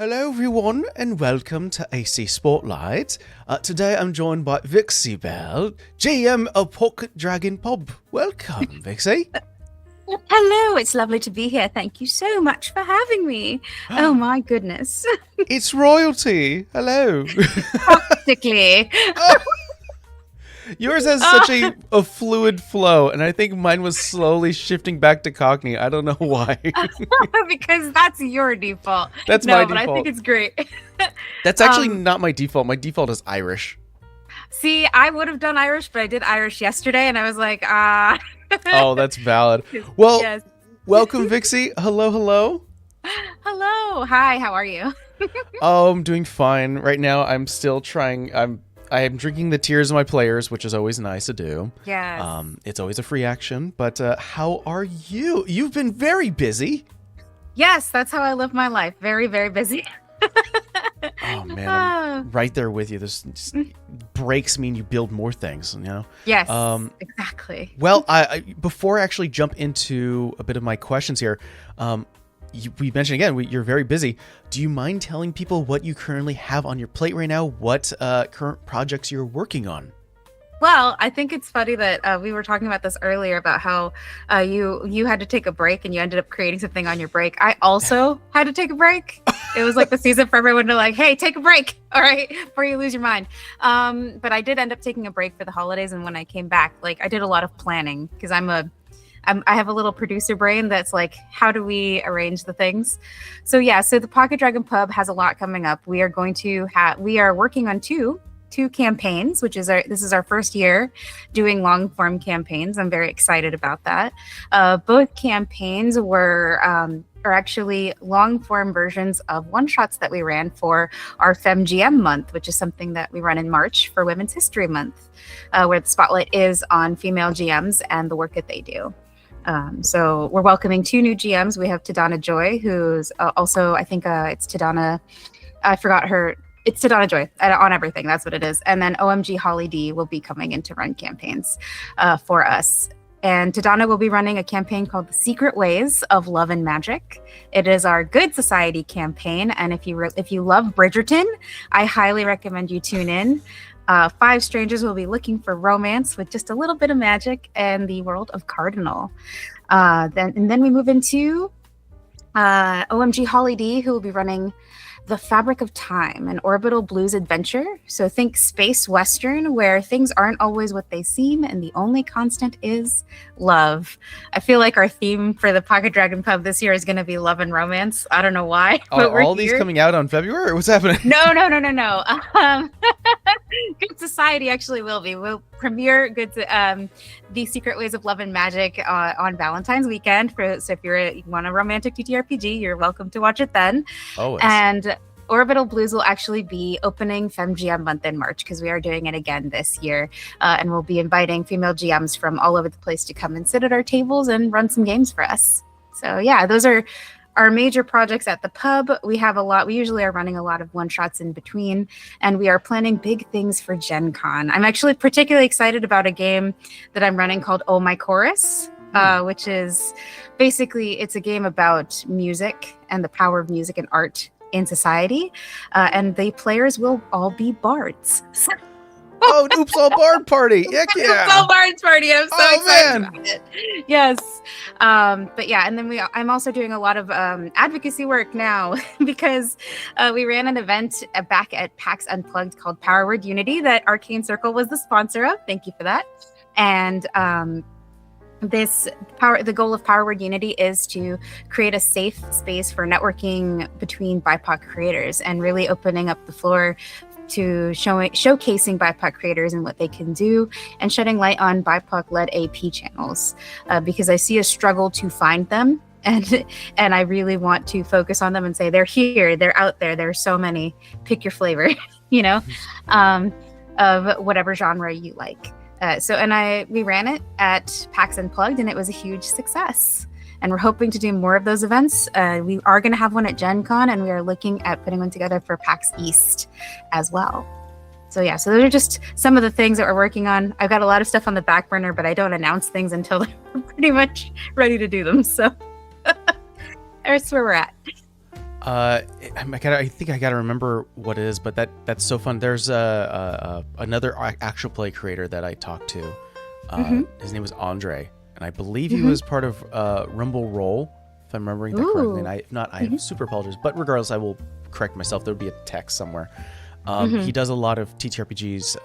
Hello everyone and welcome to AC Spotlight. Today I'm joined by Vixie Belle, GM of Pocket Dragon Pub. Welcome, Vixie. Hello, it's lovely to be here. Thank you so much for having me. Oh my goodness. It's royalty. Hello. Practically. Yours has such a fluid flow, and I think mine was slowly shifting back to Cockney. I don't know why. Because that's your default. That's my default. But I think it's great. That's actually not my default. My default is Irish. See, I would have done Irish, but I did Irish yesterday, and I was like, Oh, that's valid. Well, yes. Welcome, Vixie. Hello. Hello. Hi, how are you? Oh, I'm doing fine. Right now, I'm still trying. I am drinking the tears of my players, which is always nice to do. Yes. It's always a free action. But how are you? You've been very busy. Yes, that's how I live my life. Very, very busy. Oh man, I'm right there with you. This breaks mean you build more things, you know? Yes, exactly. Well, I before I actually jump into a bit of my questions here, we mentioned again, you're very busy. Do you mind telling people what you currently have on your plate right now? What current projects you're working on? Well, I think it's funny that we were talking about this earlier about how you had to take a break and you ended up creating something on your break. I also had to take a break. It was like the season for everyone to like, hey, take a break, all right, before you lose your mind. But I did end up taking a break for the holidays, and when I came back, like I did a lot of planning because I have a little producer brain that's like, how do we arrange the things? So the Pocket Dragon Pub has a lot coming up. We are working on two campaigns, this is our first year doing long form campaigns. I'm very excited about that. Both campaigns are actually long form versions of one shots that we ran for our FemGM month, which is something that we run in March for Women's History Month, where the spotlight is on female GMs and the work that they do. So we're welcoming two new GMs. We have Tadana Joy, who's also, I think it's Tadana, I forgot her. It's Tadana Joy on everything. That's what it is. And then OMG Holly D will be coming in to run campaigns for us. And Tadana will be running a campaign called The Secret Ways of Love and Magic. It is our Good Society campaign. And if you love Bridgerton, I highly recommend you tune in. 5 strangers will be looking for romance with just a little bit of magic and the world of Cardinal. Then we move into OMG Holly D, who will be running The Fabric of Time, an orbital blues adventure. So think space western where things aren't always what they seem and the only constant is love. I feel like our theme for the Pocket Dragon Pub this year is going to be love and romance. I don't know why. Are all these coming out on February? What's happening? No. Good Society actually will be. We'll premiere The Secret Ways of Love and Magic on Valentine's weekend. So if you want a romantic ttrpg, you're welcome to watch it then. Always. And Orbital Blues will actually be opening FemGM month in March because we are doing it again this year. And we'll be inviting female GMs from all over the place to come and sit at our tables and run some games for us. So yeah, those are our major projects at the pub. We have a lot. We usually are running a lot of one-shots in between, and we are planning big things for Gen Con. I'm actually particularly excited about a game that I'm running called Oh My Chorus, which is basically, it's a game about music and the power of music and art in society. And the players will all be bards. Oh, Oops All Bard Party. Heck yeah. Oops All Bards Party. I'm so excited about it. Yes. But yeah, and then I'm also doing a lot of advocacy work now because we ran an event back at PAX Unplugged called Power Word Unity that Arcane Circle was the sponsor of. Thank you for that. And the goal of Power Word Unity is to create a safe space for networking between BIPOC creators and really opening up the floor to showcasing BIPOC creators and what they can do, and shedding light on BIPOC-led AP channels because I see a struggle to find them, and I really want to focus on them and say they're here, they're out there. There are so many. Pick your flavor, of whatever genre you like. We ran it at PAX Unplugged, and it was a huge success. And we're hoping to do more of those events. We are going to have one at Gen Con, and we are looking at putting one together for PAX East as well. So those are just some of the things that we're working on. I've got a lot of stuff on the back burner, but I don't announce things until they're pretty much ready to do them. So that's where we're at. I think I gotta remember what it is, but that's so fun. There's another actual play creator that I talked to. His name was Andre, and I believe he was part of Rumble Roll, if I'm remembering that correctly. And if not, I super apologize. But regardless, I will correct myself. There would be a text somewhere. He does a lot of ttrpgs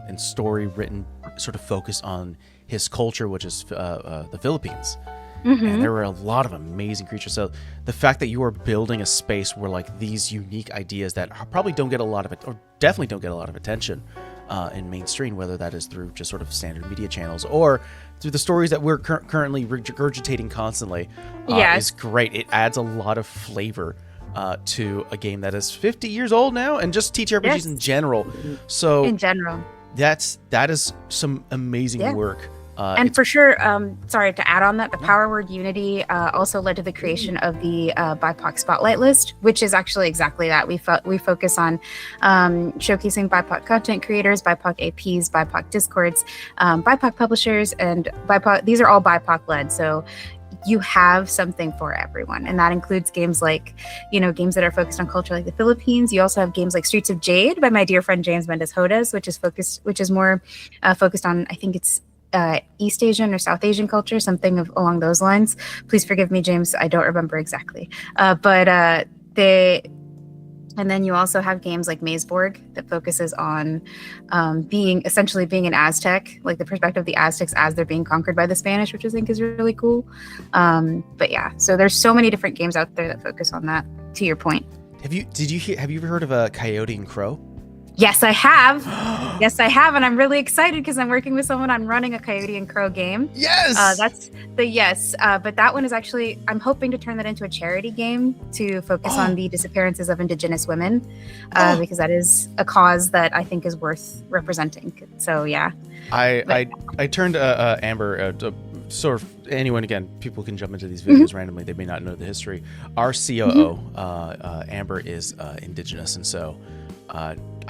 and story written, sort of focused on his culture, which is the Philippines. And there were a lot of amazing creatures. So the fact that you are building a space where like these unique ideas that probably don't get a lot of it, or definitely don't get a lot of attention in mainstream, whether that is through just sort of standard media channels or through the stories that we're currently regurgitating constantly, is great. It adds a lot of flavor to a game that is 50 years old now, and just TTRPGs in general. So in general, that is some amazing work. And for sure, sorry to add on that, the Power Word Unity also led to the creation of the BIPOC Spotlight List, which is actually exactly that. We focus on showcasing BIPOC content creators, BIPOC APs, BIPOC Discords, BIPOC publishers, and BIPOC. These are all BIPOC led. So you have something for everyone, and that includes games like, games that are focused on culture like the Philippines. You also have games like Streets of Jade by my dear friend James Mendes Hodes, which is more focused on, I think it's East Asian or South Asian culture, something along those lines. Please forgive me, James, I don't remember exactly. And then you also have games like Mazeborg that focuses on being an Aztec, like the perspective of the Aztecs as they're being conquered by the Spanish, which I think is really cool. But yeah, so there's so many different games out there that focus on that, to your point. Have you ever heard of a Coyote and Crow? Yes, I have. Yes, I have. And I'm really excited because I'm working with someone on running a Coyote and Crow game. Yes. But that one is actually, I'm hoping to turn that into a charity game to focus on the disappearances of Indigenous women, because that is a cause that I think is worth representing. So, yeah. I turned Amber, sort of anyone, again, people can jump into these videos randomly. They may not know the history. Our COO, Amber, is Indigenous. And so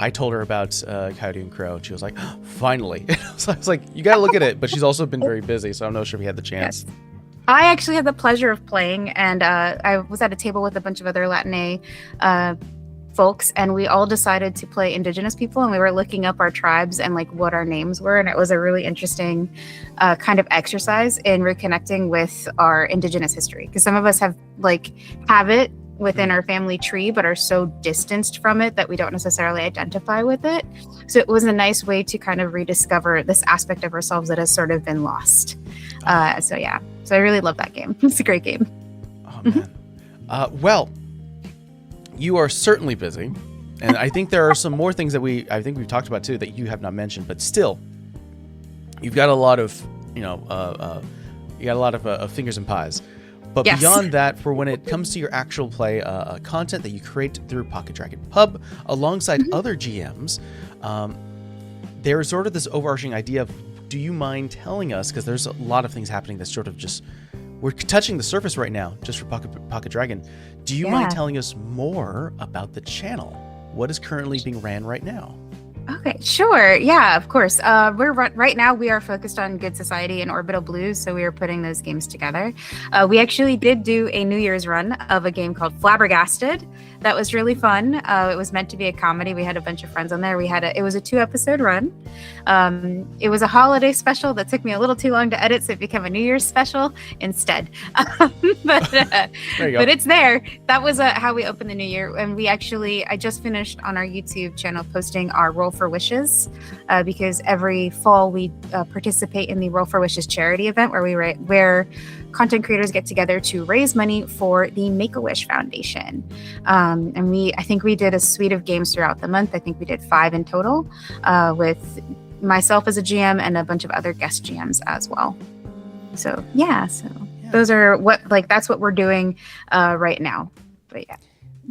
I told her about Coyote and Crow, and she was like, finally. So I was like, you got to look at it. But she's also been very busy, so I'm not sure if we had the chance. Yes. I actually had the pleasure of playing, and I was at a table with a bunch of other Latin folks, and we all decided to play Indigenous people, and we were looking up our tribes and like what our names were, and it was a really interesting kind of exercise in reconnecting with our Indigenous history, because some of us have it within our family tree, but are so distanced from it that we don't necessarily identify with it. So it was a nice way to kind of rediscover this aspect of ourselves that has sort of been lost. So I really love that game. It's a great game. Oh man. Well, you are certainly busy, and I think there are some more things that I think we've talked about too that you have not mentioned, but still, you've got a lot of fingers and pies. But beyond that, for when it comes to your actual play content that you create through Pocket Dragon Pub alongside other GMs, there's sort of this overarching idea of, do you mind telling us, because there's a lot of things happening that's sort of just, we're touching the surface right now just for Pocket Dragon. Do you mind telling us more about the channel? What is currently being ran right now? Okay, sure. Yeah, of course. Right now we are focused on Good Society and Orbital Blues, so we are putting those games together. We actually did do a New Year's run of a game called Flabbergasted. That was really fun. It was meant to be a comedy. We had a bunch of friends on there. It was a 2-episode run. It was a holiday special that took me a little too long to edit, so it became a New Year's special instead. But it's there. That was how we opened the new year. And I just finished on our YouTube channel posting our Roll for Wishes, because every fall we participate in the Roll for Wishes charity event where content creators get together to raise money for the Make-A-Wish Foundation. And I think we did a suite of games throughout the month. I think we did 5 in total, with myself as a GM and a bunch of other guest GMs as well. So those are that's what we're doing right now. But yeah.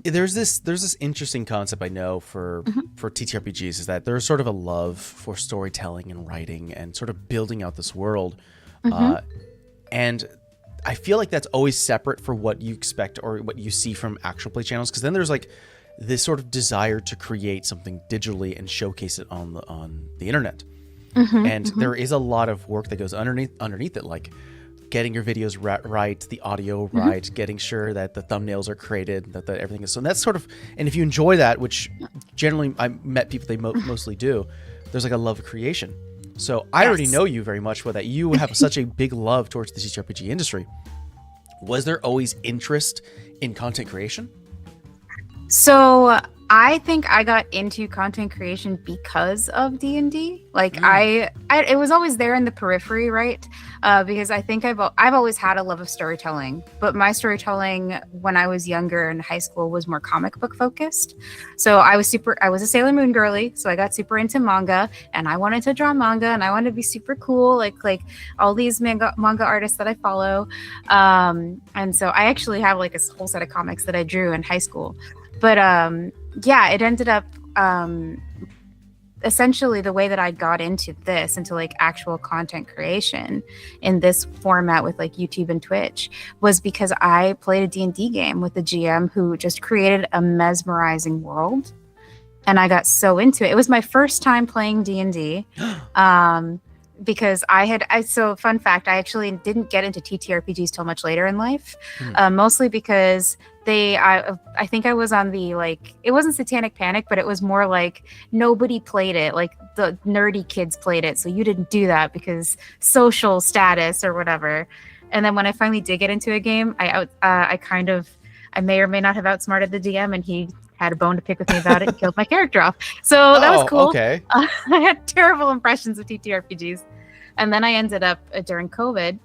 There's this interesting concept I know for TTRPGs, is that there's sort of a love for storytelling and writing and sort of building out this world. And I feel like that's always separate for what you expect or what you see from actual play channels, because then there's like this sort of desire to create something digitally and showcase it on the internet. There is a lot of work that goes underneath it, like getting your videos right, the audio right, getting sure that the thumbnails are created, that everything is so. And that's sort of, and if you enjoy that, which generally I met people they mostly do, there's like a love of creation. So I already know you very much for that. You have such a big love towards the ttrpg industry. Was there always interest in content creation? So I think I got into content creation because of D&D. Like it was always there in the periphery, right? Because I think I've always had a love of storytelling, but my storytelling when I was younger in high school was more comic book focused. So I was a Sailor Moon girly, so I got super into manga, and I wanted to draw manga, and I wanted to be super cool, like all these manga artists that I follow. And so I actually have like a whole set of comics that I drew in high school. But yeah, it ended up essentially the way that I got into like actual content creation in this format with like YouTube and Twitch was because I played a D&D game with a GM who just created a mesmerizing world. And I got so into it. It was my first time playing D&D. Because so fun fact, I actually didn't get into TTRPGs till much later in life, mostly because I think I was on the, like, it wasn't Satanic Panic, but it was more like nobody played it, like the nerdy kids played it, so you didn't do that because social status or whatever. And then when I finally did get into a game, I may or may not have outsmarted the DM, and he had a bone to pick with me about it and killed my character off. So that was cool. Okay. I had terrible impressions of TTRPGs. And then I ended up, during COVID,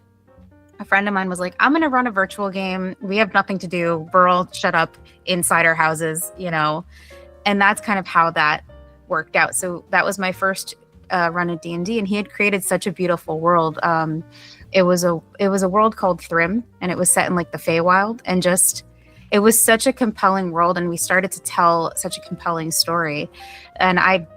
a friend of mine was like, I'm going to run a virtual game. We have nothing to do. We're all shut up inside our houses, you know? And that's kind of how that worked out. So that was my first run at D&D, and he had created such a beautiful world. It was a world called Thrym, and it was set in like the Feywild, and just... it was such a compelling world, and we started to tell such a compelling story. And I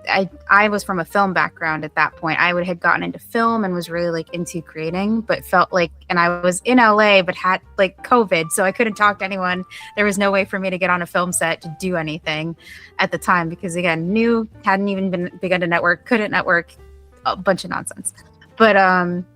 was from a film background at that point. I had gotten into film and was really like into creating, but felt like, and I was in LA, but had like COVID, so I couldn't talk to anyone. There was no way for me to get on a film set to do anything at the time because, again, hadn't even begun to network, couldn't network, a bunch of nonsense. But and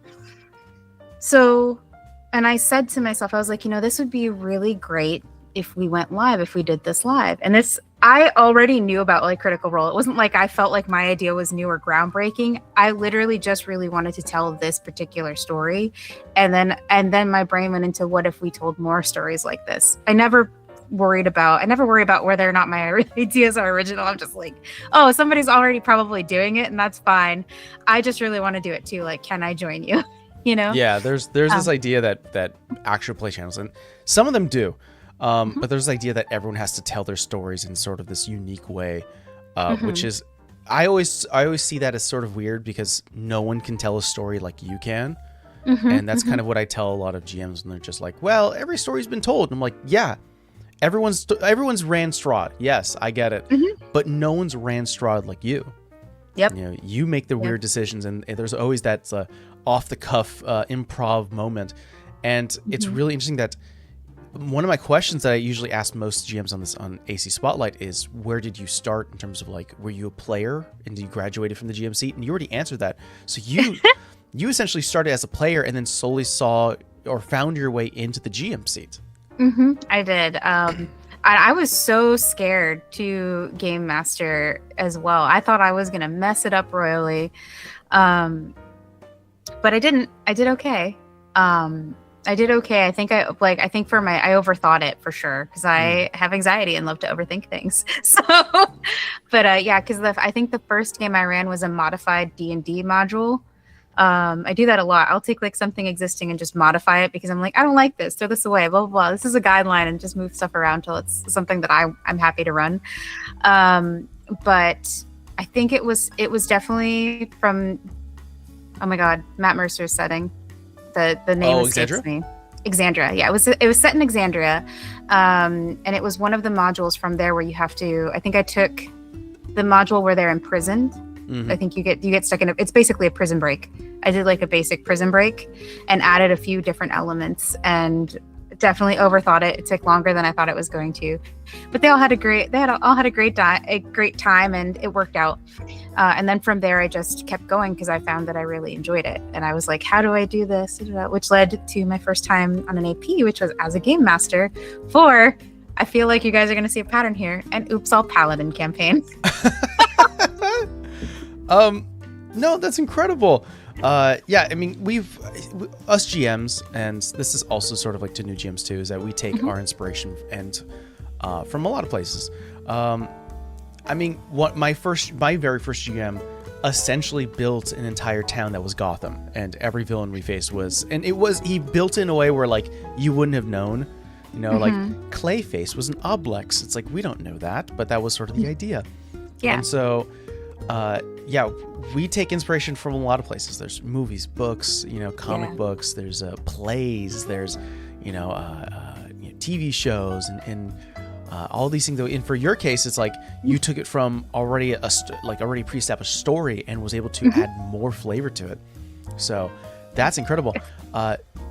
I said to myself, I was like, this would be really great if we went live, if we did this live. And this, I already knew about like Critical Role. It wasn't like I felt like my idea was new or groundbreaking. I literally just really wanted to tell this particular story. And then my brain went into, what if we told more stories like this? I never worry about whether or not my ideas are original. I'm just like, oh, somebody's already probably doing it, and that's fine. I just really want to do it too. Like, can I join you? Yeah, there's this idea that actual play channels, and some of them do, but there's this idea that everyone has to tell their stories in sort of this unique way, which is, I always see that as sort of weird because no one can tell a story like you can. And that's kind of what I tell a lot of GMs, and they're just like, well, every story's been told. And I'm like, yeah, everyone's ran strawed. Yes, I get it. But no one's ran strawed like you. Yep. You make the weird decisions, and there's always that off the cuff improv moment. And it's really interesting that one of my questions that I usually ask most GMs on AC Spotlight is, where did you start in terms of like, were you a player and you graduated from the GM seat? And you already answered that. So you essentially started as a player and then slowly saw or found your way into the GM seat. I did. I was so scared to game master as well. I thought I was going to mess it up royally. But I didn't. I did okay. I think I overthought it for sure because I have anxiety and love to overthink things. So, but yeah, because I think the first game I ran was a modified D&D module. I do that a lot. I'll take like something existing and just modify it because I'm like, I don't like this. Throw this away. Blah blah blah. This is a guideline, and just move stuff around till it's something that I'm happy to run. But I think it was definitely from, oh my god, Matt Mercer's setting. The name escapes me. Exandria. Yeah, it was set in Exandria, and it was one of the modules from there where you have to. I think I took the module where they're imprisoned. I think you get stuck in it's basically a prison break. I did like a basic prison break and added a few different elements and definitely overthought it. It took longer than I thought it was going to, but they all had a great time, and it worked out. And then from there, I just kept going because I found that I really enjoyed it, and I was like, how do I do this? Which led to my first time on an AP, which was as a game master for, I feel like you guys are going to see a pattern here, an Oops All Paladin campaign. No, that's incredible. Yeah, I mean, us GMs, and this is also sort of like to new GMs too, is that we take our inspiration and from a lot of places. I mean, my very first GM essentially built an entire town that was Gotham, and every villain we faced he built in a way where like you wouldn't have known, like Clayface was an Oblex. It's like, we don't know that, but that was sort of the idea. Yeah. And so, we take inspiration from a lot of places. There's movies, books, comic books. There's plays. There's, TV shows and all these things. And for your case, it's like you took it from already already pre-established story and was able to add more flavor to it. So that's incredible.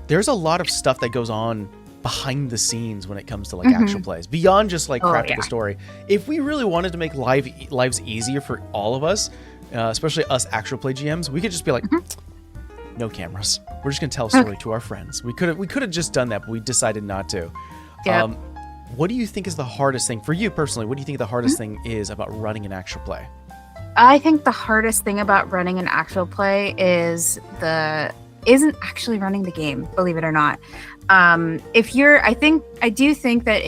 There's a lot of stuff that goes on behind the scenes when it comes to like actual plays, beyond just like crafting a story. If we really wanted to make lives easier for all of us, especially us actual play GMs, we could just be like, no cameras. We're just gonna tell a story to our friends. We could have just done that, but we decided not to. Yeah. What do you think is the hardest thing for you personally? What do you think the hardest thing is about running an actual play? I think the hardest thing about running an actual play isn't actually running the game, believe it or not. I do think that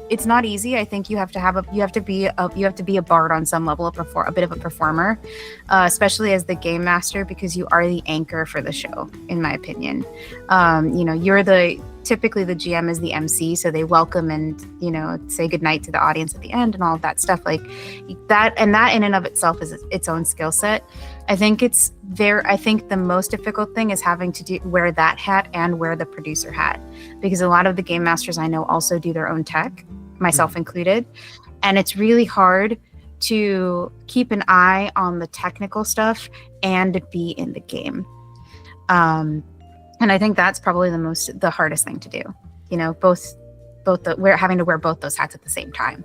it's not easy. I think you have to be a bard on some level, a bit of a performer, especially as the game master, because you are the anchor for the show, in my opinion. Typically the GM is the MC, so they welcome and say goodnight to the audience at the end and all of that stuff like that. And that in and of itself is its own skill set. I think the most difficult thing is having to wear that hat and wear the producer hat, because a lot of the game masters I know also do their own tech, myself included, and it's really hard to keep an eye on the technical stuff and be in the game. And I think that's probably the hardest thing to do. We're having to wear both those hats at the same time.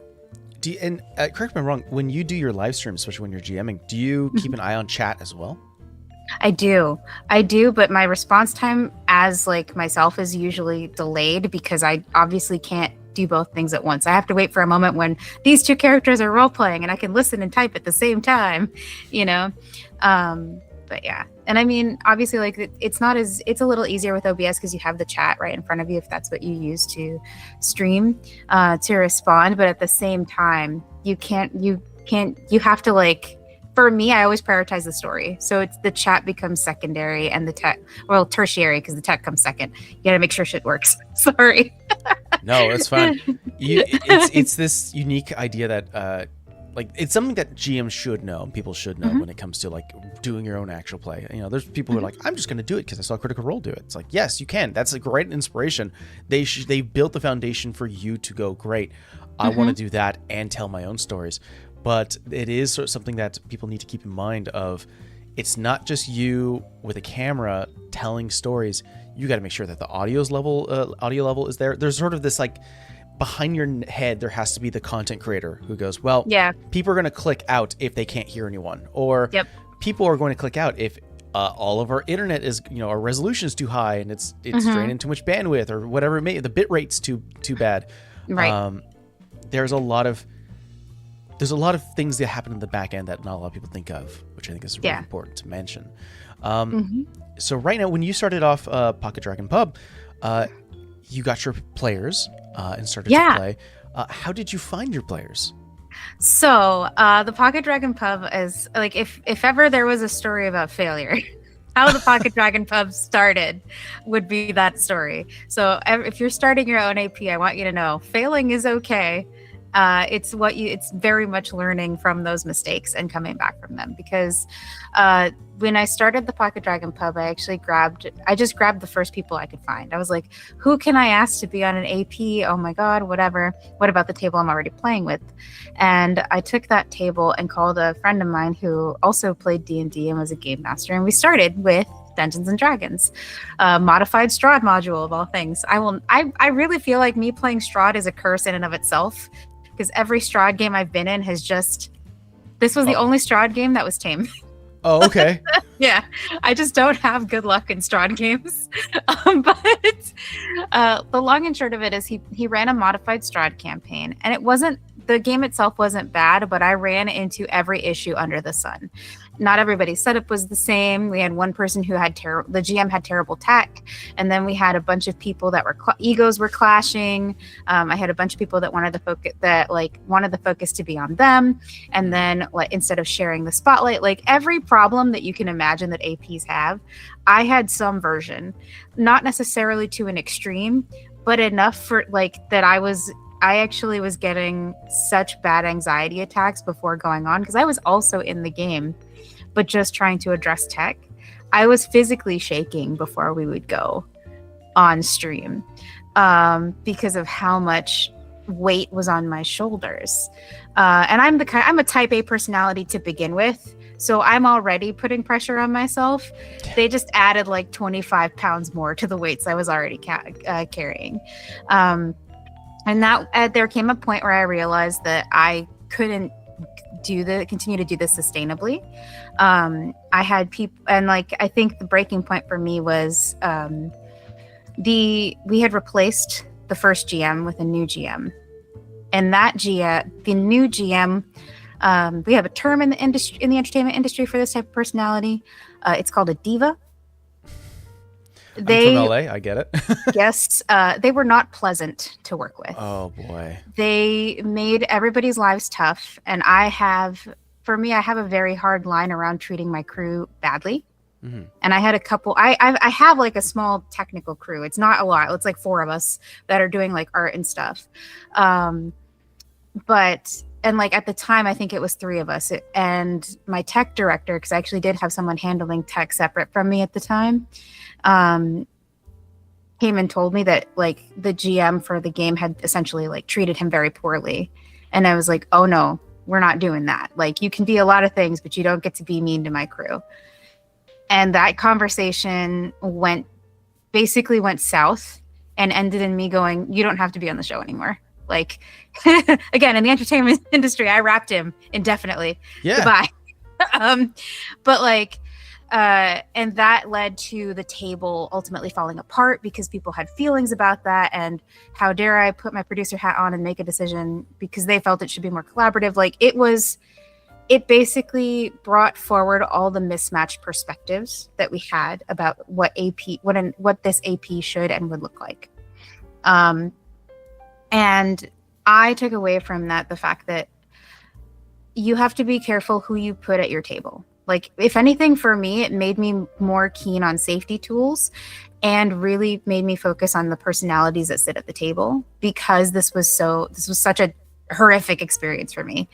Correct me if I'm wrong, when you do your live stream, especially when you're GMing, do you keep an eye on chat as well? I do, but my response time as like myself is usually delayed, because I obviously can't do both things at once. I have to wait for a moment when these two characters are role playing and I can listen and type at the same time, but yeah. And I mean, obviously, like it's a little easier with OBS because you have the chat right in front of you if that's what you use to stream to respond. But at the same time, you have to, like, for me, I always prioritize the story. So it's the chat becomes secondary and the tech, tertiary, because the tech comes second. You got to make sure shit works. Sorry. No, it's fine. It's this unique idea that it's something that GMs should know, people should know when it comes to like doing your own actual play. There's people who are like, I'm just going to do it because I saw Critical Role do it. It's like, yes, you can. That's a great inspiration. They built the foundation for you to go, great, I want to do that and tell my own stories. But it is sort of something that people need to keep in mind of, it's not just you with a camera telling stories. You got to make sure that the audio level is there. There's sort of this like, behind your head, there has to be the content creator who goes, well, people are going to click out if they can't hear anyone, or people are going to click out if all of our internet is, our resolution is too high and it's draining too much bandwidth, or whatever it may be, the bit rate's too bad. Right. There's a lot of things that happen in the back end that not a lot of people think of, which I think is really important to mention. So right now, when you started off Pocket Dragon Pub, you got your players and started to play. How did you find your players? So the Pocket Dragon Pub is like, if ever there was a story about failure, how the Pocket Dragon Pub started would be that story. So if you're starting your own AP, I want you to know failing is okay. It's very much learning from those mistakes and coming back from them, because when I started the Pocket Dragon Pub, I just grabbed the first people I could find. I was like, who can I ask to be on an AP? Oh my God, whatever. What about the table I'm already playing with? And I took that table and called a friend of mine who also played D&D and was a game master. And we started with Dungeons and Dragons, modified Strahd module of all things. I really feel like me playing Strahd is a curse in and of itself, because every Strahd game I've been in has just, this was the only Strahd game that was tame. Oh, okay. Yeah, I just don't have good luck in Strahd games. But the long and short of it is he ran a modified Strahd campaign, and the game itself wasn't bad, but I ran into every issue under the sun. Not everybody's setup was the same. We had one person who had the GM had terrible tech, and then we had a bunch of people that were egos were clashing. I had a bunch of people that wanted the focus to be on them, and then instead of sharing the spotlight, every problem that you can imagine that APs have, I had some version, not necessarily to an extreme, but enough for that I actually was getting such bad anxiety attacks before going on, because I was also in the game, but just trying to address tech. I was physically shaking before we would go on stream because of how much weight was on my shoulders. And I'm a type A personality to begin with, so I'm already putting pressure on myself. They just added 25 pounds more to the weights I was already carrying. And that there came a point where I realized that I couldn't continue to do this sustainably. I had people, and I think the breaking point for me was we had replaced the first GM with a new GM, and the new GM, we have a term in the industry, in the entertainment industry, for this type of personality. It's called a diva. I'm from LA, I get it. Yes, they were not pleasant to work with. Oh boy. They made everybody's lives tough, and I have a very hard line around treating my crew badly. Mm-hmm. And I had a couple. I have a small technical crew. It's not a lot. It's 4 of us that are doing art and stuff. But at the time, I think it was 3 of us, and my tech director, because I actually did have someone handling tech separate from me at the time, came and told me that the GM for the game had essentially treated him very poorly. And I was like, oh no, we're not doing that. You can be a lot of things, but you don't get to be mean to my crew. And that conversation went south and ended in me going, you don't have to be on the show anymore. Again, in the entertainment industry, I wrapped him indefinitely. Yeah. Goodbye. But and that led to the table ultimately falling apart, because people had feelings about that, and how dare I put my producer hat on and make a decision because they felt it should be more collaborative. It basically brought forward all the mismatched perspectives that we had about what this AP should and would look like. And I took away from that the fact that you have to be careful who you put at your table. If anything, for me, it made me more keen on safety tools and really made me focus on the personalities that sit at the table, because this was such a horrific experience for me.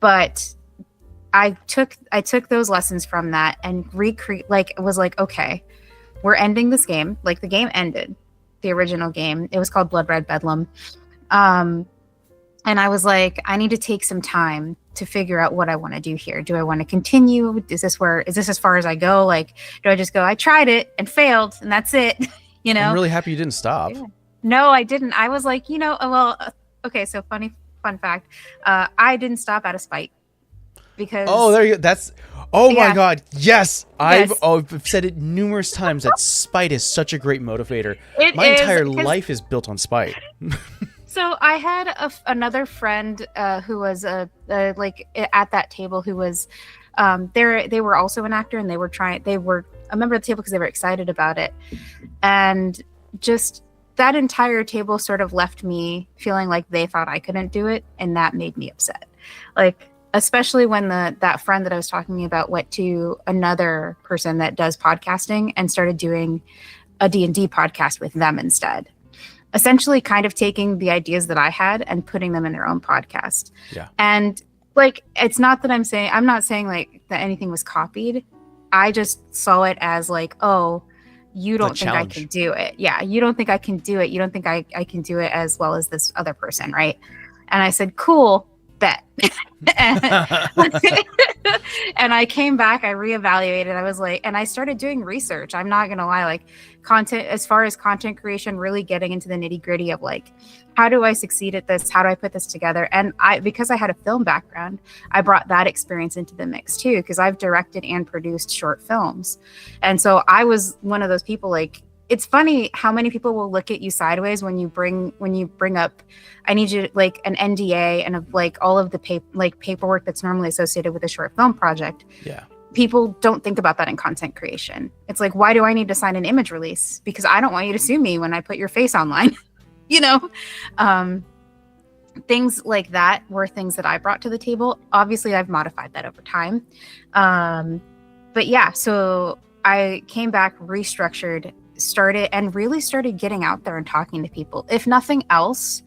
But I took those lessons from that and okay, we're ending this game. The game ended, the original game. It was called Blood Red Bedlam. And I was like, I need to take some time to figure out what I want to do here. Do I want to continue? Is this as far as I go? Do I just go, I tried it and failed and that's it? I'm really happy you didn't stop. Yeah. No, I didn't. I was like, okay, so fun fact. I didn't stop out of spite, because there you go. Yeah. My God. Yes. I've said it numerous times that spite is such a great motivator. My entire life is built on spite. So I had another friend who was at that table who was they were also an actor, and they were a member of the table because they were excited about it. And just that entire table sort of left me feeling like they thought I couldn't do it, and that made me upset. Especially when that friend that I was talking about went to another person that does podcasting and started doing a D&D podcast with them instead. Essentially kind of taking the ideas that I had and putting them in their own podcast. Yeah. And it's not that I'm not saying that anything was copied. I just saw it as oh, you don't think I can do it. Yeah. You don't think I can do it. You don't think I can do it as well as this other person. Right. And I said, cool. bet. and, and I came back, I reevaluated. I was like, and I started doing research. I'm not going to lie, like content, as far as content creation, really getting into the nitty gritty of like, how do I succeed at this? How do I put this together? And because I had a film background, I brought that experience into the mix too, because I've directed and produced short films. And so I was one of those people, like, it's funny how many people will look at you sideways when you bring up, I need you, like an NDA and of like all of the paperwork that's normally associated with a short film project. Yeah. People don't think about that in content creation. It's like, why do I need to sign an image release? Because I don't want you to sue me when I put your face online. You know, things like that were things that I brought to the table. Obviously, I've modified that over time. But yeah, so I came back, restructured, really started getting out there and talking to people. If nothing else,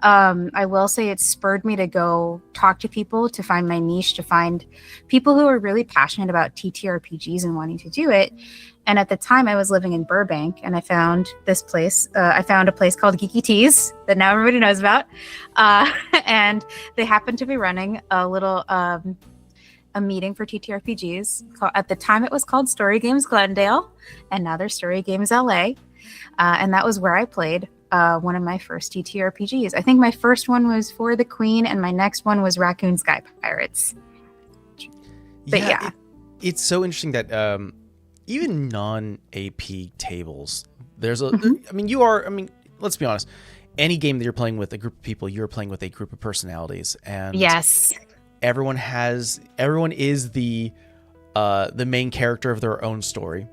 I will say it spurred me to go talk to people, to find my niche, to find people who are really passionate about ttrpgs and wanting to do it. And at the time I was living in Burbank, and I found this place. I found a place called Geeky Teas that now everybody knows about. And they happened to be running a little a meeting for ttrpgs. At the time it was called Story Games Glendale, and now they're Story Games LA. And that was where I played one of my first ttrpgs. I think my first one was For the Queen, and my next one was Raccoon Sky Pirates. But yeah. It's so interesting that even non-AP tables, there's a, I mean, let's be honest, any game that you're playing with a group of people, you're playing with a group of personalities, and yes, everyone is the main character of their own story,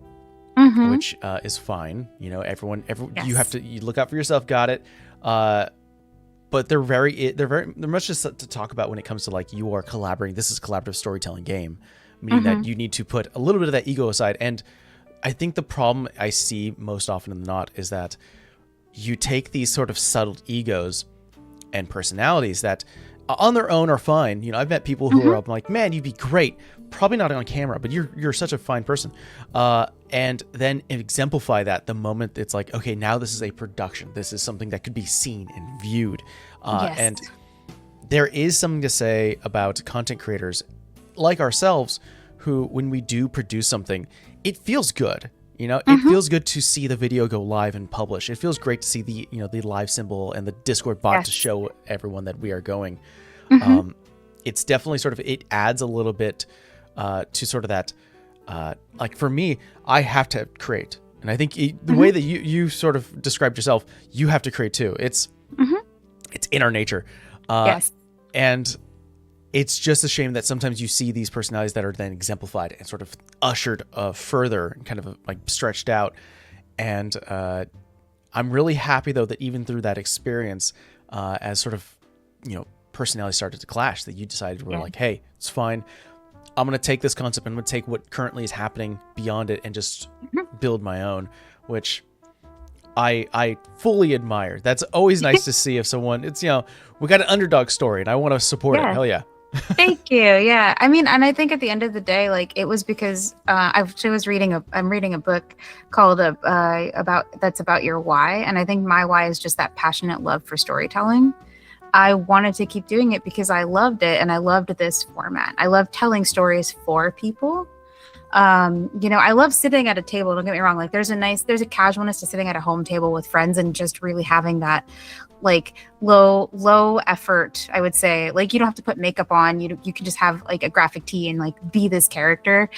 which is fine. You know, everyone, yes. you look out for yourself, got it. But they're much just to talk about when it comes to like, you are collaborating. This is a collaborative storytelling game. Meaning that you need to put a little bit of that ego aside. And I think the problem I see most often than not is that you take these sort of subtle egos and personalities that on their own are fine. You know, I've met people who are up like, man, you'd be great. Probably not on camera, but you're such a fine person. And then exemplify that the moment it's like, okay, now this is a production. This is something that could be seen and viewed. Yes. And there is something to say about content creators like ourselves, who, when we do produce something, it feels good. You know, it feels good to see the video go live and publish. It feels great to see the live symbol and the Discord bot to show everyone that we are going. It's definitely sort of, it adds a little bit to sort of that, like for me, I have to create. And I think the way that you sort of described yourself, you have to create too. It's in our nature. Yes. And it's just a shame that sometimes you see these personalities that are then exemplified and sort of ushered further and kind of like stretched out. And I'm really happy, though, that even through that experience, as sort of, personalities started to clash, that you decided we're like, hey, it's fine. I'm going to take this concept and I'm going to take what currently is happening beyond it and just build my own, which I fully admire. That's always nice to see if someone, it's, we got an underdog story and I want to support it. Hell yeah. Thank you. Yeah. I mean, and I think at the end of the day, like, it was because I'm reading a book called about your why. And I think my why is just that passionate love for storytelling. I wanted to keep doing it because I loved it. And I loved this format. I love telling stories for people. I love sitting at a table. Don't get me wrong. Like, there's a casualness to sitting at a home table with friends and just really having that, like, low effort, I would say. Like, you don't have to put makeup on. You can just have like a graphic tee and like be this character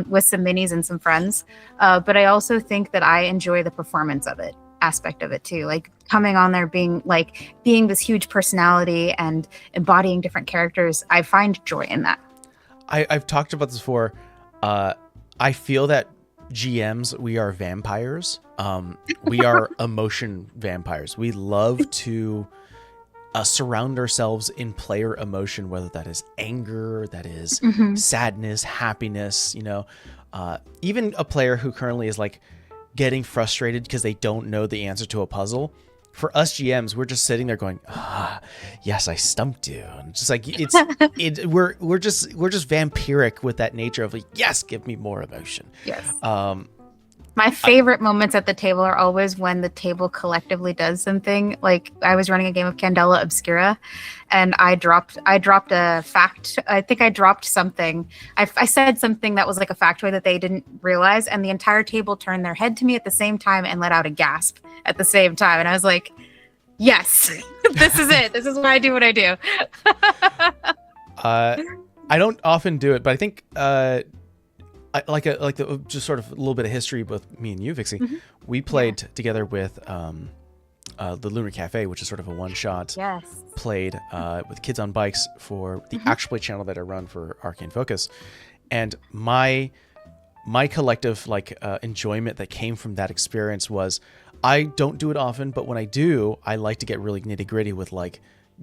with some minis and some friends. But I also think that I enjoy the performance aspect of it too. Like, coming on there being this huge personality and embodying different characters. I find joy in that. I've talked about this before. I feel that GMs, we are vampires. We are emotion vampires. We love to surround ourselves in player emotion, whether that is anger, that is sadness, happiness, even a player who currently is like getting frustrated because they don't know the answer to a puzzle. For us GMs, we're just sitting there going, yes, I stumped you. And just like, we're just vampiric with that nature of like, yes, give me more emotion. Yes. My favorite moments at the table are always when the table collectively does something. Like I was running a game of Candela Obscura, and I dropped a fact. I think I dropped something. I said something that was like a factoid that they didn't realize, and the entire table turned their head to me at the same time and let out a gasp at the same time. And I was like, "Yes, this is it. This is why I do what I do." I don't often do it, but I think just sort of a little bit of history with me and you, Vixie. Mm-hmm. We played together with the Lunar Cafe, which is sort of a one-shot. Yes. Played with Kids on Bikes for the actual play channel that I run for Arcane Focus, and my collective enjoyment that came from that experience was, I don't do it often, but when I do, I like to get really nitty-gritty with like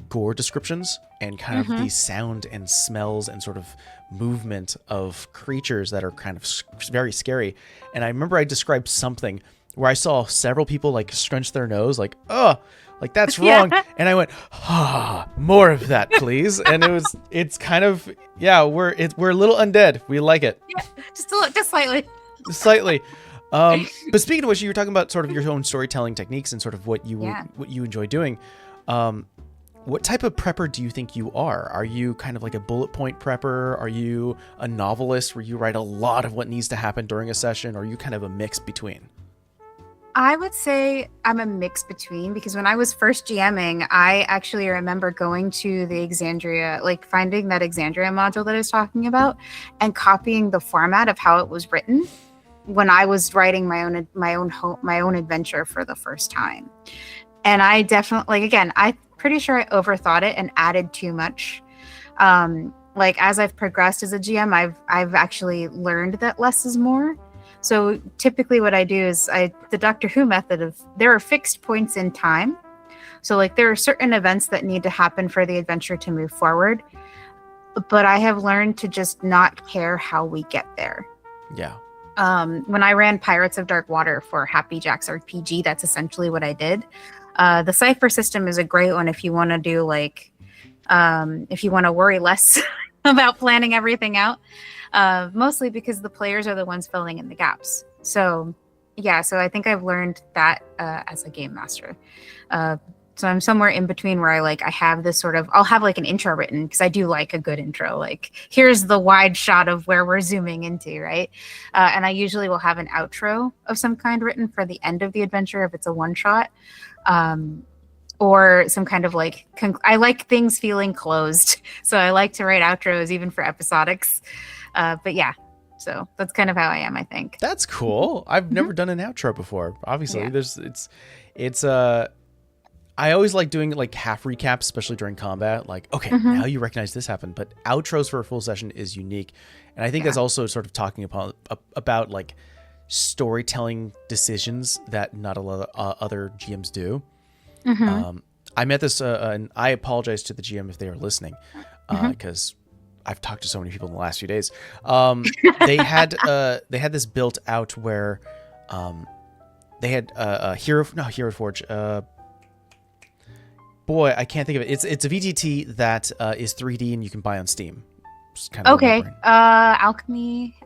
gore descriptions and kind of the sound and smells and sort of movement of creatures that are kind of very scary. And I remember I described something where I saw several people like scrunch their nose like, oh, like that's wrong. And I went, more of that, please. And it's kind of, we're a little undead. We like it. Yeah, just slightly. Slightly. But speaking of which, you were talking about sort of your own storytelling techniques and sort of what you enjoy doing. What type of prepper do you think you are? Are you kind of like a bullet point prepper? Are you a novelist where you write a lot of what needs to happen during a session? Or are you kind of a mix between? I would say I'm a mix between, because when I was first GMing, I actually remember going to the Exandria, like finding that Exandria module that I was talking about and copying the format of how it was written when I was writing my own adventure for the first time. And I definitely, again, I'm pretty sure I overthought it and added too much. As I've progressed as a GM, I've actually learned that less is more. So typically what I do is the Doctor Who method of, there are fixed points in time. So like there are certain events that need to happen for the adventure to move forward. But I have learned to just not care how we get there. Yeah. When I ran Pirates of Dark Water for Happy Jack's RPG, that's essentially what I did. The cipher system is a great one if you want to do if you want to worry less about planning everything out. Mostly because the players are the ones filling in the gaps. So I think I've learned that as a game master. So I'm somewhere in between where I have this sort of, I'll have like an intro written because I do like a good intro. Like here's the wide shot of where we're zooming into, right? And I usually will have an outro of some kind written for the end of the adventure if it's a one shot. Or some kind of I like things feeling closed. So I like to write outros even for episodics. But yeah, so that's kind of how I am, I think. That's cool. I've never done an outro before. Obviously, it's I always like doing like half recaps, especially during combat. Like, okay, now you recognize this happened, but outros for a full session is unique, and I think that's also sort of talking about like storytelling decisions that not a lot of other GMs do. I met this, and I apologize to the GM if they are listening, because I've talked to so many people in the last few days. They had this built out where they had a Hero Forge. Boy, I can't think of it. It's a VTT that is 3D and you can buy on Steam. Kind of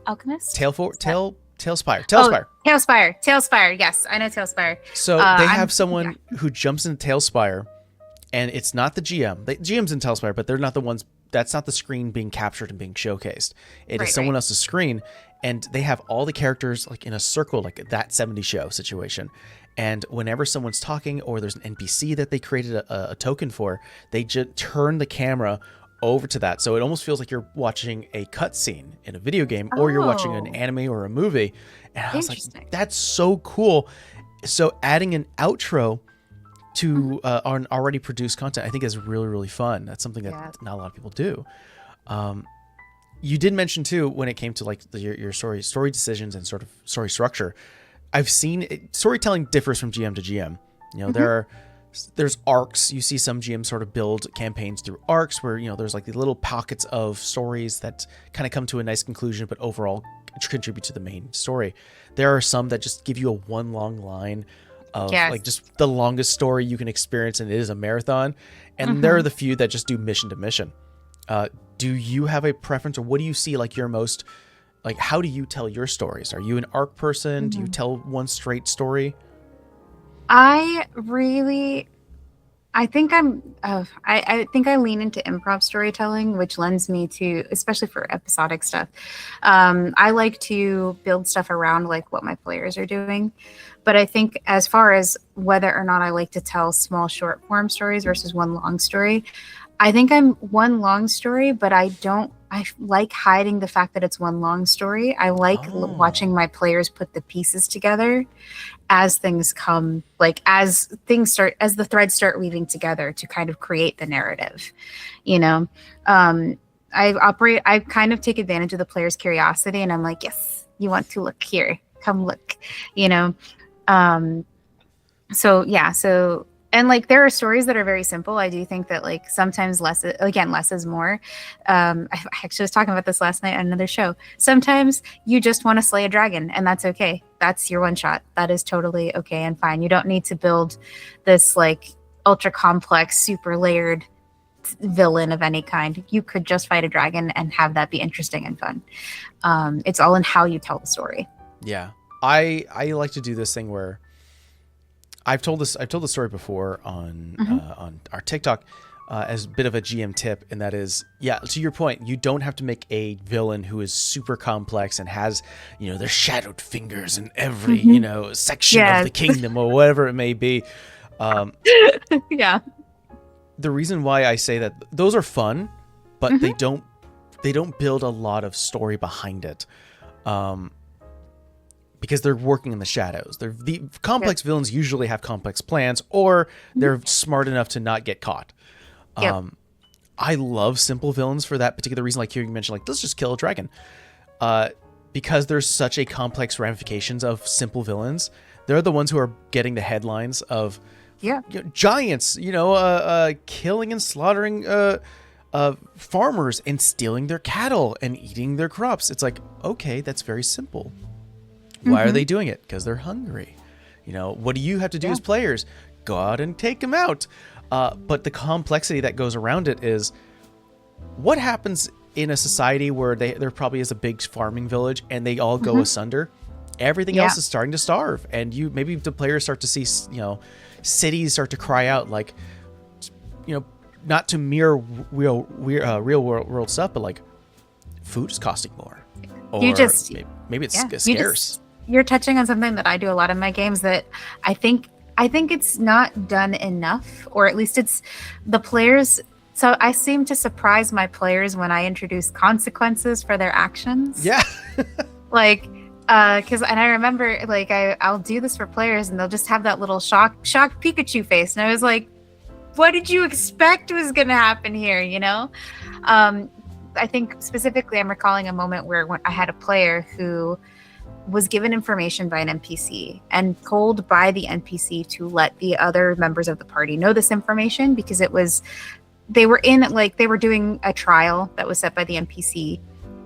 Alchemist. Tailspire. Tailspire. Yes, I know Tailspire. So they have someone who jumps into Tailspire, and it's not the GM. The GM's in Tailspire, but they're not the ones. That's not the screen being captured and being showcased. It is someone else's screen, and they have all the characters like in a circle, like that 70s show situation. And whenever someone's talking or there's an NPC that they created a token for, they just turn the camera over to that. So it almost feels like you're watching a cutscene in a video game or you're watching an anime or a movie. And I was like, that's so cool. So adding an outro to an already produced content, I think is really, really fun. That's something that not a lot of people do. You did mention too, when it came to like your story decisions and sort of story structure, I've seen storytelling differs from GM to GM. You know, there's arcs. You see some GMs sort of build campaigns through arcs where, you know, there's like the little pockets of stories that kind of come to a nice conclusion, but overall contribute to the main story. There are some that just give you a one long line of like just the longest story you can experience, and it is a marathon. And there are the few that just do mission to mission. Do you have a preference, or what do you see like your most like, how do you tell your stories? Are you an arc person? Do you tell one straight story? I really, I think I think I lean into improv storytelling, which lends me to, especially for episodic stuff. I like to build stuff around like what my players are doing. But I think as far as whether or not I like to tell small short form stories versus one long story, I think I'm one long story, but I like hiding the fact that it's one long story. I like watching my players put the pieces together as things come, like as the threads start weaving together to kind of create the narrative, you know. I kind of take advantage of the player's curiosity, and I'm like, yes, you want to look here, come look, you know. So and like there are stories that are very simple. I do think that like sometimes less is more. I actually was talking about this last night on another show. Sometimes you just want to slay a dragon, and that's okay. That's your one shot. That is totally okay and fine. You don't need to build this like ultra complex, super layered villain of any kind. You could just fight a dragon and have that be interesting and fun. It's all in how you tell the story. Yeah. I like to do this thing where I've told the story before on our TikTok as a bit of a GM tip, and that is, yeah, to your point, you don't have to make a villain who is super complex and has, you know, their shadowed fingers in every, you know, section of the kingdom or whatever it may be. Yeah. The reason why I say that those are fun, but they don't build a lot of story behind it. Because they're working in the shadows. The complex villains usually have complex plans, or they're smart enough to not get caught. I love simple villains for that particular reason. Like here you mentioned, like, let's just kill a dragon. Because there's such a complex ramifications of simple villains. They're the ones who are getting the headlines of giants, you know, killing and slaughtering farmers and stealing their cattle and eating their crops. It's like, okay, that's very simple. Why are they doing it? Because they're hungry. You know, what do you have to do as players? Go out and take them out. But the complexity that goes around it is, what happens in a society where there probably is a big farming village and they all go asunder? Everything else is starting to starve, and maybe the players start to see, you know, cities start to cry out, like, you know, not to mirror real world stuff, but like food is costing more, or maybe it's scarce. You're touching on something that I do a lot in my games that I think it's not done enough, or at least it's the players. So I seem to surprise my players when I introduce consequences for their actions. Yeah. Like, and I remember, like, I'll do this for players, and they'll just have that little shocked Pikachu face, and I was like, what did you expect was going to happen here? You know, I think specifically I'm recalling a moment where when I had a player who was given information by an NPC and told by the NPC to let the other members of the party know this information, because they were doing a trial that was set by the NPC,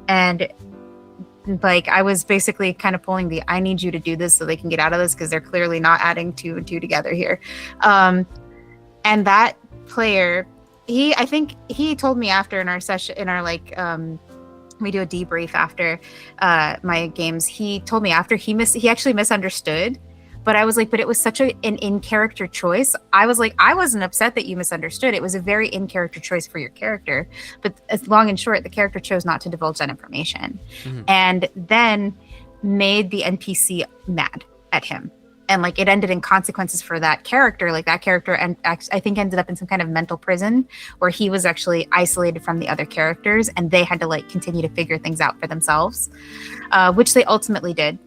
and like I was basically kind of pulling I need you to do this so they can get out of this, because they're clearly not adding 2 and 2 together here. And that player, I think he told me after in our session, we do a debrief after my games. He told me after he actually misunderstood, but I was like, but it was such an in-character choice. I was like, I wasn't upset that you misunderstood. It was a very in-character choice for your character. But as long and short, the character chose not to divulge that information, and then made the NPC mad at him. And like it ended in consequences for that character. Like that character, and I think ended up in some kind of mental prison where he was actually isolated from the other characters, and they had to like continue to figure things out for themselves, which they ultimately did.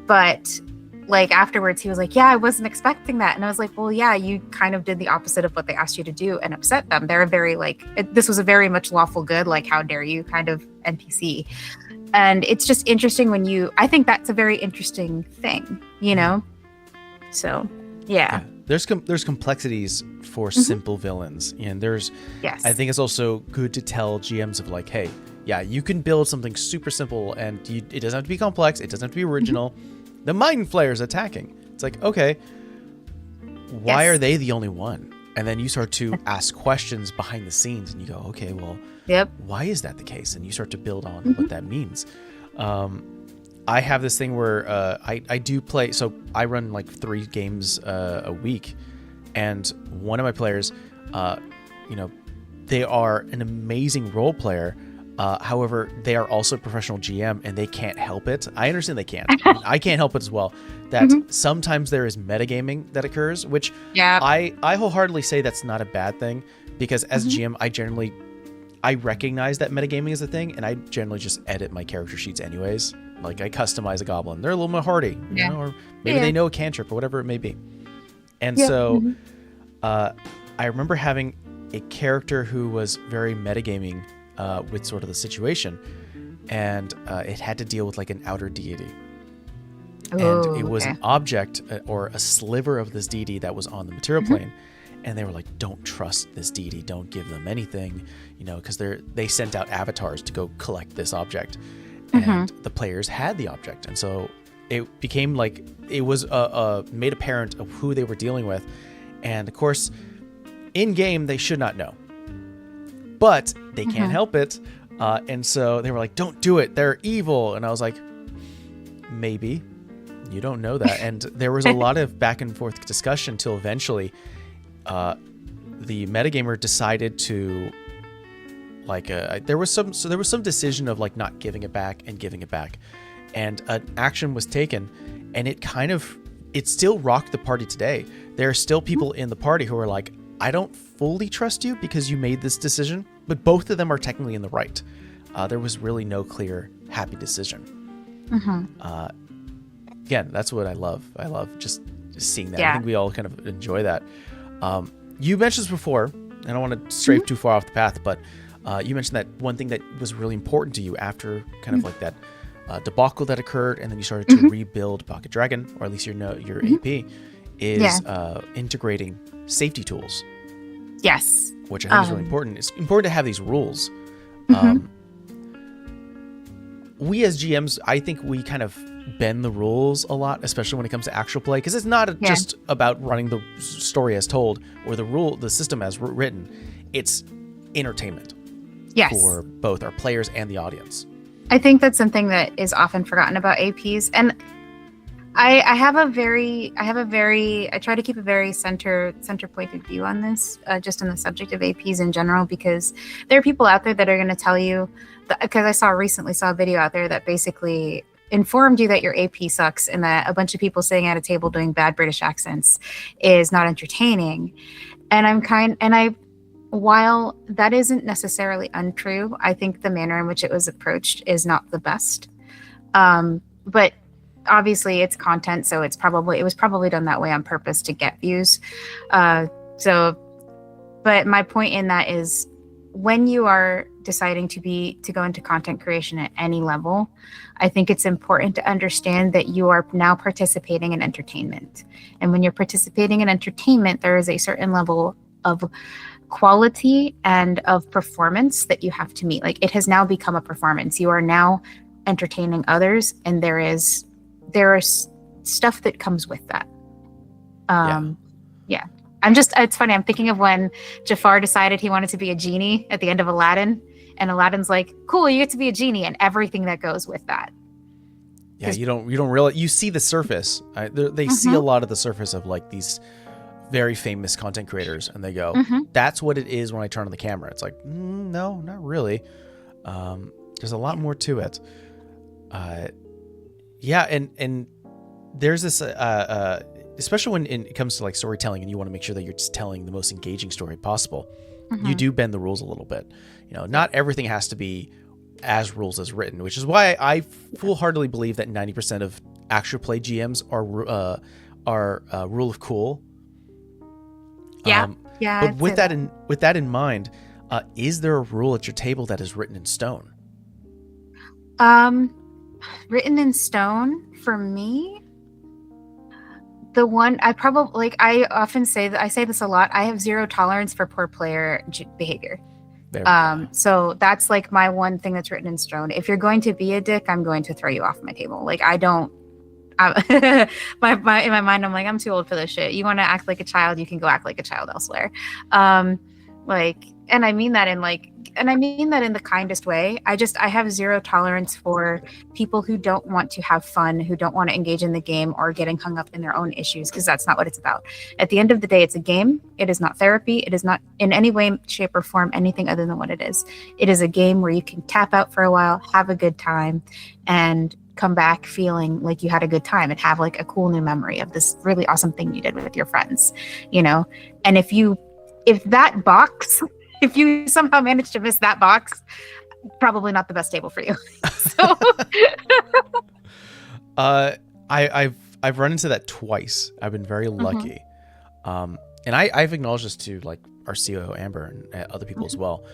But like afterwards, he was like, "Yeah, I wasn't expecting that," and I was like, "Well, yeah, you kind of did the opposite of what they asked you to do and upset them. They're very this was a very much lawful good, like how dare you kind of NPC." And it's just interesting I think that's a very interesting thing, you know. So, yeah. There's complexities for simple villains, and I think it's also good to tell GMs of like, hey, yeah, you can build something super simple, and it doesn't have to be complex. It doesn't have to be original. The Mind Flayer's attacking. It's like, okay, why are they the only one? And then you start to ask questions behind the scenes, and you go, okay, well, why is that the case? And you start to build on what that means. I have this thing where I do play. So I run like 3 games a week, and one of my players, they are an amazing role player. However, they are also a professional GM, and they can't help it. I understand they can't. I can't help it as well. That sometimes there is metagaming that occurs, which I wholeheartly say that's not a bad thing, because as GM, I recognize that metagaming is a thing, and I generally just edit my character sheets anyways. Like I customize a goblin. They're a little more hardy, you know, or maybe they know a cantrip or whatever it may be. And so I remember having a character who was very metagaming with sort of the situation, and it had to deal with like an outer deity. And it was an object or a sliver of this deity that was on the material plane. And they were like, don't trust this deity. Don't give them anything, because they sent out avatars to go collect this object. And the players had the object. And so it became like, it was made apparent of who they were dealing with. And of course, in game, they should not know. But they can't help it. And so they were like, don't do it. They're evil. And I was like, maybe. You don't know that. And there was a lot of back and forth discussion until eventually the metagamer decided to there was some decision of like not giving it back and giving it back, and an action was taken, and it still rocked the party today. There are still people in the party who are like, I don't fully trust you because you made this decision, but both of them are technically in the right. There was really no clear happy decision. Again, that's what I love. I love just seeing that. I think we all kind of enjoy that. You mentioned this before, and I don't want to stray too far off the path, but you mentioned that one thing that was really important to you after kind of like that debacle that occurred, and then you started to rebuild Pocket Dragon, or at least your AP, is integrating safety tools. Yes. Which I think is really important. It's important to have these rules. We as GMs, I think we kind of bend the rules a lot, especially when it comes to actual play, because it's not just about running the story as told or the system as written. It's entertainment for both our players and the audience. I think that's something that is often forgotten about APs, and I try to keep a very center pointed view on this, just on the subject of APs in general, because there are people out there that are going to tell you, because I recently saw a video out there that basically informed you that your AP sucks and that a bunch of people sitting at a table doing bad British accents is not entertaining. And while that isn't necessarily untrue, I think the manner in which it was approached is not the best. But obviously it's content, so it was probably done that way on purpose to get views. But my point in that is, when you are deciding to go into content creation at any level, I think it's important to understand that you are now participating in entertainment. And when you're participating in entertainment, there is a certain level of quality and of performance that you have to meet. Like, it has now become a performance. You are now entertaining others, and there is stuff that comes with that. It's funny. I'm thinking of when Jafar decided he wanted to be a genie at the end of Aladdin, and Aladdin's like, cool, you get to be a genie, and everything that goes with that. Yeah, you don't realize, you see the surface. They see a lot of the surface of like these very famous content creators, and they go, that's what it is when I turn on the camera. It's like, no, not really. There's a lot more to it. And there's this, especially when it comes to like storytelling, and you want to make sure that you're just telling the most engaging story possible, you do bend the rules a little bit. Not everything has to be as rules as written, which is why I full-heartedly believe that 90% of actual play GMs are rule of cool. But with that in mind, is there a rule at your table that is written in stone? Written in stone for me, the one I often say that, I say this a lot, I have zero tolerance for poor player behavior. So that's like my one thing that's written in stone. If you're going to be a dick, I'm going to throw you off my table. Like, I don't, in my mind, I'm like, I'm too old for this shit. You want to act like a child, you can go act like a child elsewhere. Like, and I mean that in the kindest way. I have zero tolerance for people who don't want to have fun, who don't want to engage in the game or getting hung up in their own issues, because that's not what it's about. At the end of the day, it's a game. It is not therapy. It is not in any way, shape, or form anything other than what it is. It is a game where you can tap out for a while, have a good time, and come back feeling like you had a good time and have like a cool new memory of this really awesome thing you did with your friends, And if that box, if you somehow manage to miss that box, probably not the best table for you. So, I've run into that twice. I've been very lucky, and I've acknowledged this to like our COO Amber and other people as well.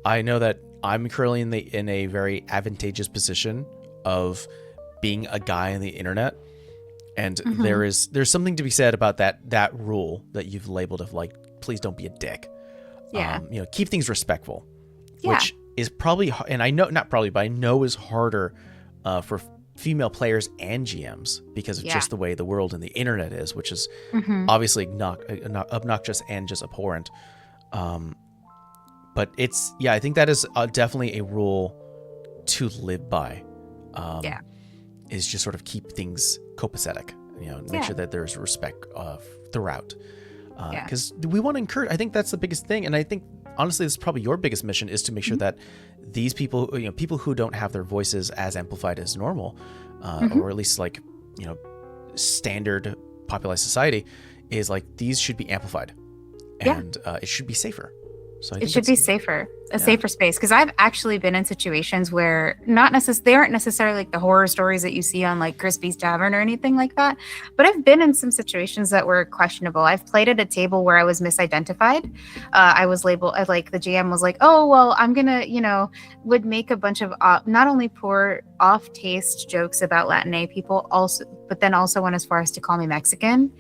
I know that I'm currently in a very advantageous position of being a guy on the internet, and there's something to be said about that rule that you've labeled of like, please don't be a dick. Yeah. Keep things respectful, which is probably, and I know not probably, but I know is harder for female players and GMs because of just the way the world and the internet is, which is obviously obnoxious and just abhorrent. But I think that is definitely a rule to live by. Is just sort of keep things copacetic, make sure that there's respect throughout. Because we want to encourage, I think that's the biggest thing. And I think, honestly, this is probably your biggest mission, is to make sure that these people, people who don't have their voices as amplified as normal, or at least like, standard popularized society, is like, these should be amplified and it should be safer. So it should be safer, safer space. Because I've actually been in situations where they aren't necessarily like the horror stories that you see on like Crispy's Tavern or anything like that. But I've been in some situations that were questionable. I've played at a table where I was misidentified. I was labeled, like the GM was like, oh, well, I'm going to, would make a bunch of not only poor off taste jokes about Latina people but then also went as far as to call me Mexican.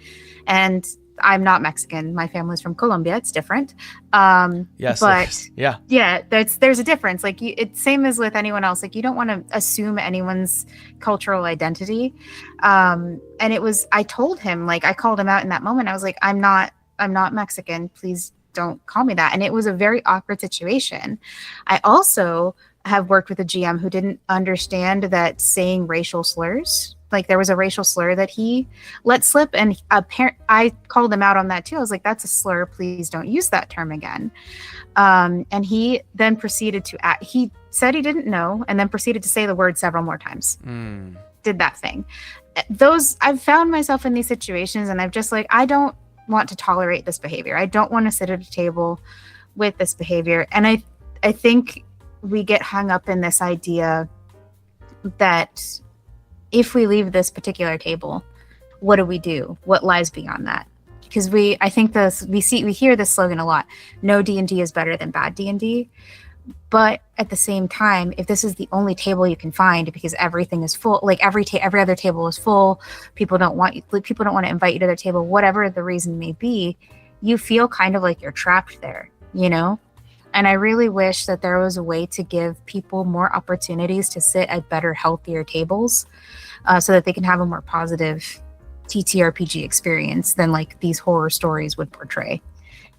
And I'm not Mexican. My family's from Colombia. It's different. Yes, but yeah, there's a difference. Like it's same as with anyone else. Like you don't want to assume anyone's cultural identity. And I told him, like I called him out in that moment. I was like, I'm not Mexican. Please don't call me that. And it was a very awkward situation. I also have worked with a GM who didn't understand that saying racial slurs, like there was a racial slur that he let slip, and I called him out on that too. I was like, that's a slur. Please don't use that term again. And he then proceeded to he said he didn't know, and then proceeded to say the word several more times. Did that thing. I've found myself in these situations, and I'm just like, I don't want to tolerate this behavior. I don't want to sit at a table with this behavior. And I think we get hung up in this idea that if we leave this particular table, what do we do? What lies beyond that? Because we hear this slogan a lot. No D&D is better than bad D&D. But at the same time, if this is the only table you can find because everything is full, like every other table is full, people don't want to invite you to their table, whatever the reason may be, you feel kind of like you're trapped there, And I really wish that there was a way to give people more opportunities to sit at better, healthier tables, so that they can have a more positive ttrpg experience than like these horror stories would portray,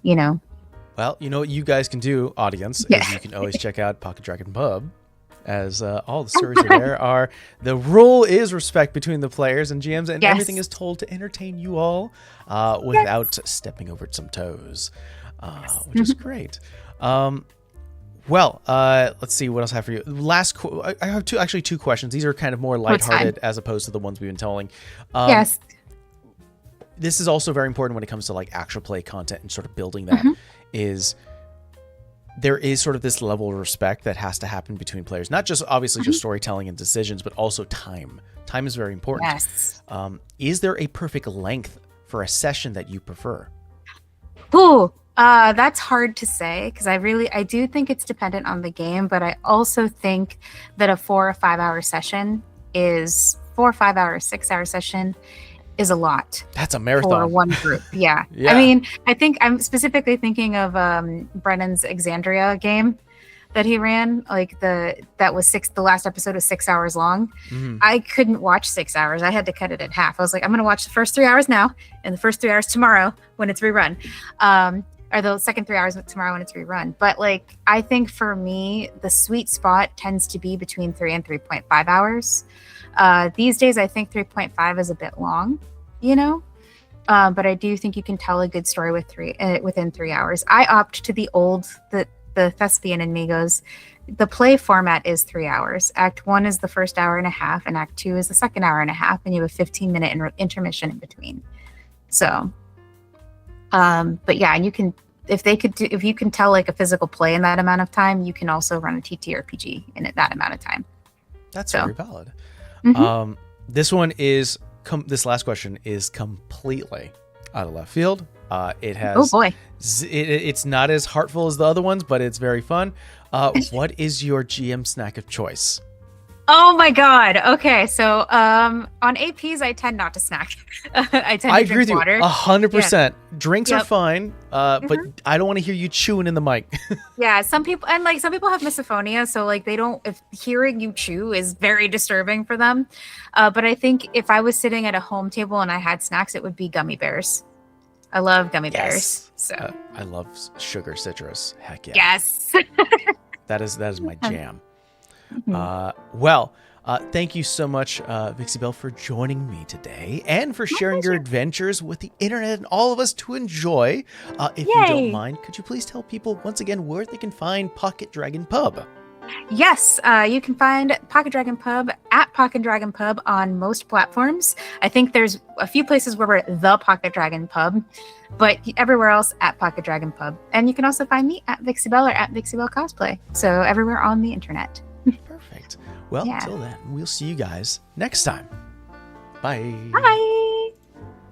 Well, what you guys can do, audience, is you can always check out Pocket Dragon Pub, as all the stories there are. The rule is respect between the players and GMs, and everything is told to entertain you all without stepping over some toes, which is great. Well, let's see what else I have for you. I have two questions. These are kind of more lighthearted as opposed to the ones we've been telling. Yes. This is also very important when it comes to like actual play content and sort of building that. There is sort of this level of respect that has to happen between players, not just obviously just storytelling and decisions, but also time. Time is very important. Yes. Is there a perfect length for a session that you prefer? Ooh. That's hard to say, because I do think it's dependent on the game, but I also think that a 4 or 5 hour session is 4 or 5 hour, 6 hour session is a lot. That's a marathon for one group. Yeah. I mean, I think I'm specifically thinking of Brennan's Exandria game that he ran. Like the last episode was 6 hours long. I couldn't watch 6 hours. I had to cut it in half. I was like, I'm going to watch the first 3 hours now and the first 3 hours tomorrow when it's rerun. or the second 3 hours tomorrow when it's rerun. But like, I think for me, the sweet spot tends to be between 3 and 3.5 hours. These days, I think 3.5 is a bit long, you know. But I do think you can tell a good story within 3 hours. I opt to the Thespian in me goes, the play format is 3 hours. Act 1 is the first hour and a half, and Act 2 is the second hour and a half, and you have a 15-minute intermission in between. So, but yeah, and you can, if you can tell like a physical play in that amount of time, you can also run a ttrpg in that amount of time. That's very valid. Mm-hmm. This last question is completely out of left field. It has, oh boy, it's not as heartful as the other ones, but it's very fun. What is your GM snack of choice? Oh my god. Okay, so on APs, I tend not to snack. I tend to drink water. 100%. Yeah. Drinks are fine, Mm-hmm. but I don't want to hear you chewing in the mic. Yeah, some people have misophonia, so like if hearing you chew is very disturbing for them. But I think if I was sitting at a home table and I had snacks, it would be gummy bears. I love gummy bears. So I love sugar citrus. Heck yeah. Yes. That is my jam. Mm-hmm. Thank you so much, Vixie Belle, for joining me today and for sharing your adventures with the internet and all of us to enjoy. If you don't mind, could you please tell people once again where they can find Pocket Dragon Pub? Yes, you can find Pocket Dragon Pub at Pocket Dragon Pub on most platforms. I think there's a few places where we're the Pocket Dragon Pub, but everywhere else at Pocket Dragon Pub. And you can also find me at Vixie Belle or at Vixie Belle Cosplay. So everywhere on the internet. Perfect. Well, till then, we'll see you guys next time. Bye. Bye.